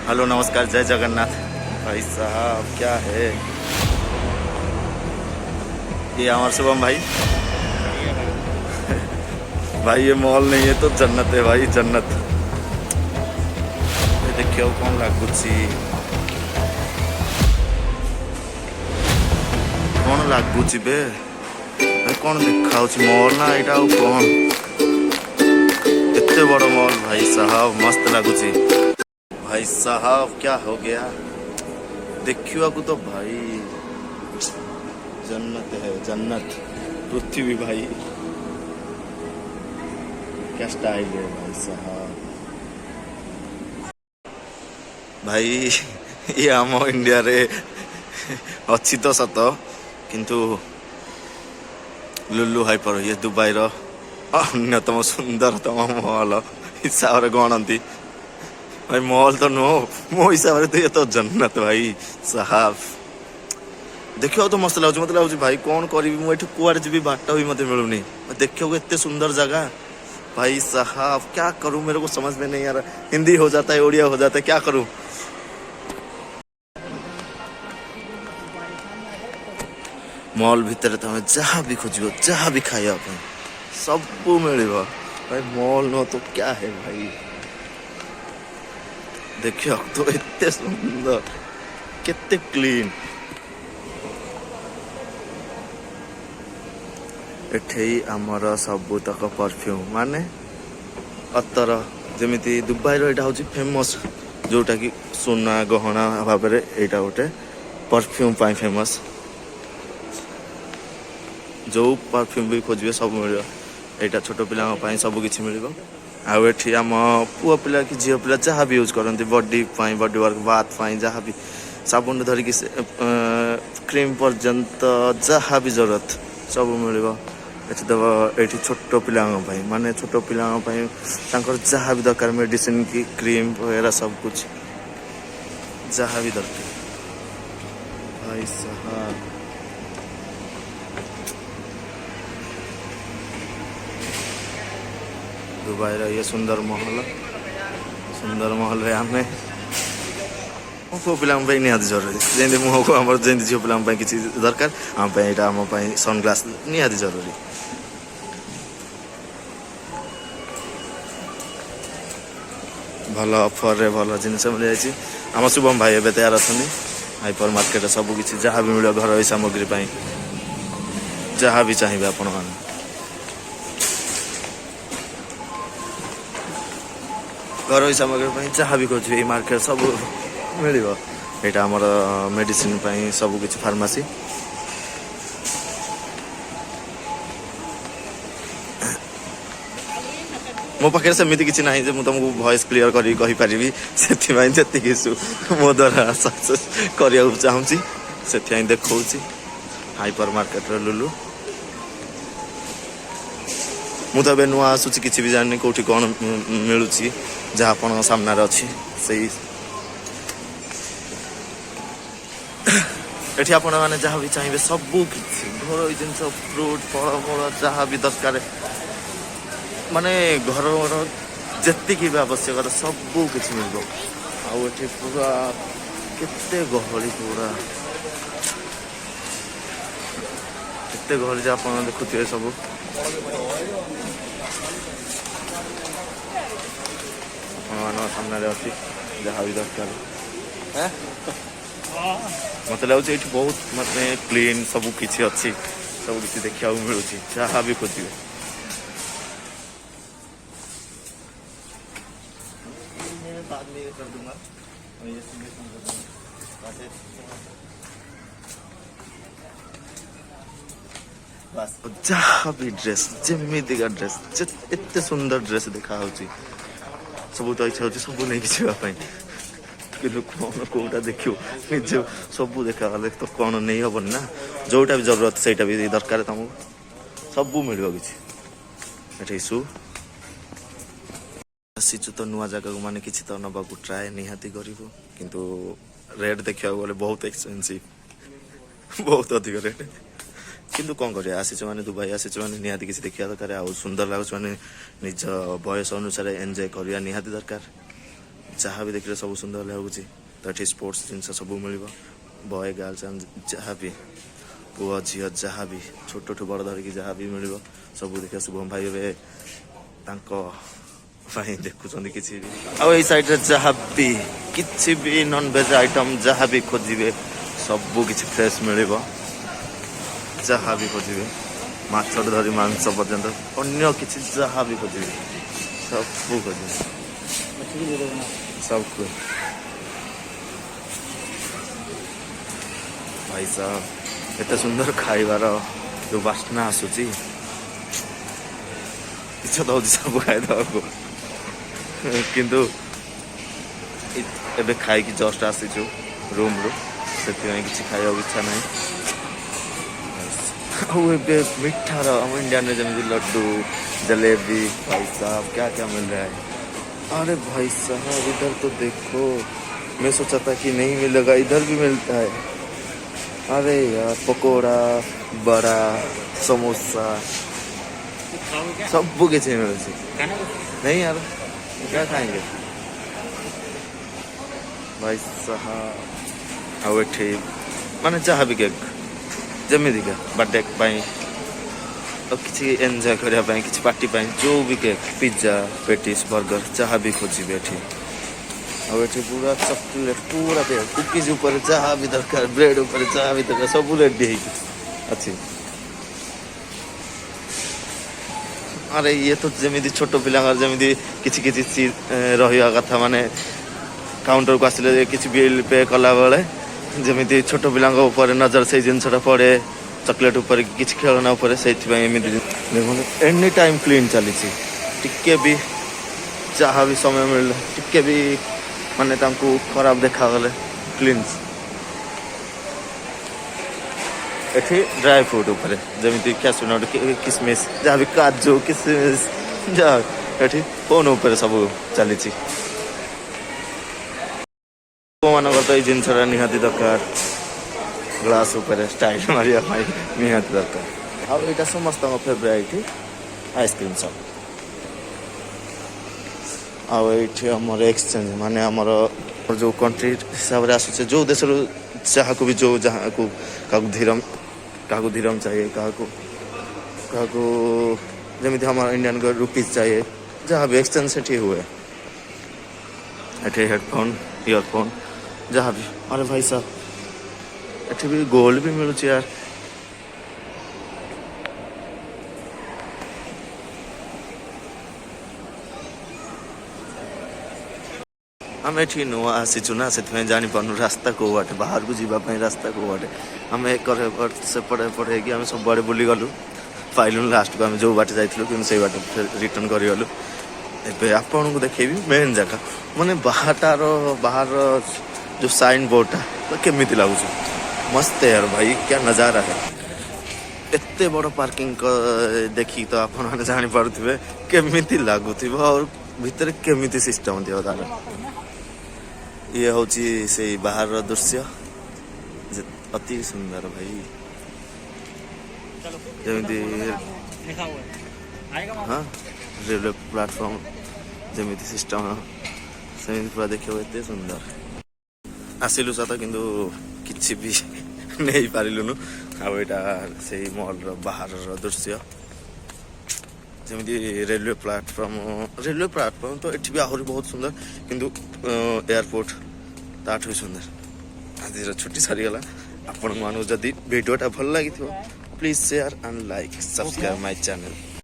Hello नमस्कार, जय जगन्नाथ। भाई साहब क्या है ये हमारे शुभम भाई। भाई ये मॉल नहीं है तो जन्नत है भाई, जन्नत। ये देखिए कौन लगुची, कौन लगुची बे कौन देखा मॉल ना यहाँ कौन एते बड़ मॉल भाई साहब, मस्त लगुची। भाई साहब क्या हो गया देखिया को तो भाई जन्नत है, जन्नत पृथ्वी भाई। क्या स्टाइल है भाई साहब। भाई ये आम इंडिया रे अच्छी तो सत, किंतु लुलु हाइपर ये दुबई रो अन्यतम सुंदरतम मॉल हिसाब से गणती भाई। मॉल तो नुह मो हिसाब से तो ये तो जन्नत भाई साहब। देखियो तो मस्त लगुच, मत लगुच भाई कौन करी मुझे कुआड़े जी बाट भी मत मिलूनी। देखियो एते सुंदर जगह भाई साहब, क्या करूं मेरे को समझ में नहीं आ रहा। हिंदी हो जाता है, उड़िया हो जाता है, क्या करूं। मॉल भितर तुम जहाँ भी खोज, जहाँ भी खाइबा सब मिल भाई। मॉल न तो क्या है भाई। देखियो तो एते सुंदर, केते क्लीन। एठे आमर सबुतक परफ्यूम माने अतर, जमीती दुबई रो हूँ फेमस, जोटा कि सुना गहना भाव में यहाँ गोटे परफ्यूम पाई फेमस। जो परफ्यूम भी खोजे सब मिल, यहाँ छोट पिला सब किसी मिल। आठी आम पुआ पिला कि झील पिला जहाँ भी यूज करती बॉडी बॉडी वर्क बाथ जहाँ भी साबुन धरिकी क्रीम पर्यंत जहाँ भी जरूरत सब मिल। ये छोट पिला माने छोट पिला जहाँ भी दरकार मेडिसिन की क्रीम वगैरह सब कुछ जहाँ भी दरकार भाई साहब। दुबई रो ये सुंदर महल रे आमे पुओ पिला निहाती जरूरी, जमी मुह को आम जमी झील पिला किसी दरकार आम यहाँ सनग्लास निहाती जरूरी। भल ऑफर रे भल जिनस मिल जाए। आम शुभम भाई एवं तैयार अच्छा हाइपर मार्केट सब किसी जहाँ भी मिल घर सामग्री जहाँ भी चाहिए आपण मैंने। घर सामग्री जहाँ भी खोजे मार्केट सब मिल। यहाँ आमर मेडिसिन सब किसी फार्मासी। मो पाखे सेमती किसी ना मुझे तुमको वॉइस क्लियर करी से मो द्वारा सक्सेस करने चाहूँगी से देखा हाइपर मार्केट लुलु। मुझे तो नुआ आसूँ किसी भी जानी कौटी कौन मिलूँ जहाँ आप सामने अच्छी से ये आपण मैंने जहाँ भी चाहिए सब किसी घर जिनस फ्रूट फल फल जहाँ भी दरकार माने घर जी भी आवश्यकता सब किसी मिल। आठ पूरा केते गहली पूरा केते गहली आप देखुए सब सामने अच्छी जहाँ भी दरकार। मत लगे ये बहुत मतलब क्लीन सब किसी अच्छी सब किसी देखा मिलूँ जहाँ भी खोजे। बाद में ये कर दूंगा मैं ये सिलेक्शन कर दूंगा बस। जहाँ भी ड्रेस जमीती का ड्रेस एते सुंदर ड्रेस देखा सब तो इच्छा होती सब नहीं जावाई कि कौन कौटा देखियो निज सब देखा तो कौन नहीं हेनी ना। जोटा भी जरूरत से भी दरकार तुमको सब मिल कि सु आसीचु तो नुआ जगह को माने किसी तो नवा ट्राए निहाती करू किंतु रेट देखा गले बहुत एक्सपेंसिव, बहुत अधिक रेट। किंतु कौन कर आसीचु माने दुबई आसीचु माने निहाती किसी देखा दरकार। आ सुंदर लगुच माने निज बयस अनुसार एंजॉय करवा निहाती दरकार। जहाँ भी देखिले सब सुंदर लगुच तो ये स्पोर्ट्स जिनस सब मिल बॉय गर्ल्स एंड जहाँ भी पुआ झील जहाँ भी छोट ठू बड़ धरिकी जहाँ भी मिल सब देखिए शुभम भाई ए देखुं कि आई साइड जहाँ भी किसी भी नॉन वेज आइटम जहाँ भी खोजे सब किसी फ्रेश मिल जहाँ भी खोजे माछ धरी मांस पर्यंत अन्य किसी जहाँ भी खोजे सब खोजे सब भाई साहब एत सुंदर खाइबार जो बास्ना आसूची इच्छा तो सब खाईदेवा को किंतु एबे खाई जस्ट आसीचु रूम रू से किसी खाया इच्छा ना मिठार हम इंडिया में जमी लड्डू जलेबी भाई साहब क्या क्या मिल रहा है। अरे भाई साहब इधर तो देखो मैं सोचा था कि नहीं मिलेगा इधर भी मिलता है। अरे यार पकोड़ा बड़ा समोसा सब किसी मिले नहीं यार क्या खाएंगे भाई साहब आउ एठी माने जहाँ भी केक जमीदी का बर्थडे तो किसी एंजॉय करने किसी पार्टी जो भी केक पिज्जा पेटिस बर्गर जहाँ भी खोजे एठी पूरा चॉकलेट पूरा कुकीज ऊपर जहाँ भी दरकार ब्रेड ऊपर जहाँ भी दरकार सब रेडी अच्छी। अरे ये तो जमी छोट पिला जमी किसी किसी चीज रहा कथा माने काउंटर को आसिले किसी बिल पे कला बेले जमी छोट पिला नजर से जिनसा पड़े चॉकलेट ऊपर किसी खेलना उपर से देखो एनी टाइम क्लीन चली टिके भी जहाँ भी समय मिले टिके भी माने खराब देखा गले क्लीन एठी ड्राई फ्रूट ऊपर जमी कैशनट किसमिस जहाँ भी काजू किसमिस जहाँ एठी फोन ऊपर सब चली मानक तो ये जिनसा निहाती दरकार ग्लास ऊपर स्टाइल मारिया निहाती दरकार आउ यहाँ समस्त फेवरेट आइसक्रीम शॉप आमर एक्सचेंज माने आमर जो कंट्री हिसाब से आसूचे जो देश जहाँ को भी जो जहाँ को क्या धीरम चाहिए क्या जमी हमारा इंडियन को रुपीज चाहिए जहाँ भी एक्सचेंज से हुए हेडफोन ईयरफोन जहाँ भी। अरे भाई साहब एठी भी गोल्ड भी मिलूँ यार आम एठी नुआ आसीचु ना से जानी पानु रास्ता को बाटे बाहर को जीवाई रास्ता को बाटे आम एक से पढ़े कि आम सब बड़े बुली गलु पाइलु लास्ट को आम जो बाटे जाइलु कि से बाटे रिटर्न करगलु एबे आपन को देखेबी मेन जगह माने बाहर जो साइन बोर्ड तो केमिति लागुछ मस्त है यार भाई क्या नजारा है एते बड़ पार्किंग देखी तो आपन माने जानि पारुथिबे केमिति लागुथिबो और भीतर केमिति सिस्टम दियो तार ये हूँ से बाहर दृश्य अति सुंदर भाई जमी हाँ रेलवे प्लेटफॉर्म जमी सिस्टम सेमती पूरा देखिए एत सुंदर आसिलु सत किंतु किसी भी नहीं पारिलुनु आईटा से मॉल बाहर दृश्य जमी रेलवे प्लेटफॉर्म तो ये भी आहरी बहुत सुंदर किंतु एयरपोर्ट ताठू सुंदर आज छुट्टी सरीगला आपण मानू जदि वीडियोटा भल लगी please share and like subscribe my channel.